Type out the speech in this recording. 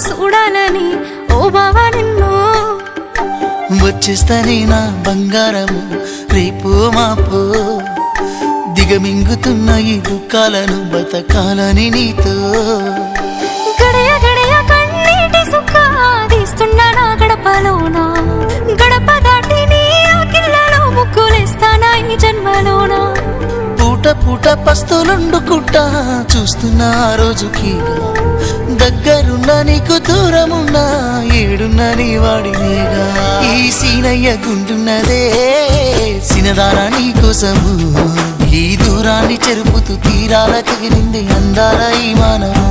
చూడాలని ఓ బావా నిన్ను వచ్చేస్తానే నా బంగారము రేపు మాపు దిగమింగుతున్న ఈ దుఃఖాలను బతకాలని నీతో గడయ గడయ కన్నీటి సుఖ తీస్తున్నా నా గడపలోనా గడప దాటి నీ ఆకిళ్ళలో ముగ్గులేస్తానా ఈ జన్మలోనా పూట పూట పస్తులుండుకుంటా చూస్తున్నా ఆ రోజుకి దగ్గరున్నా నీకు దూరమున్నా ఏడున్నా నీ వాడినేగా ఈ సీనయ్య గుంటున్నదే సినదారా నీ కోసము ఈ దూరాన్ని చెరుపుతూ తీరాల తెగిరింది అందాల ఈ మానవు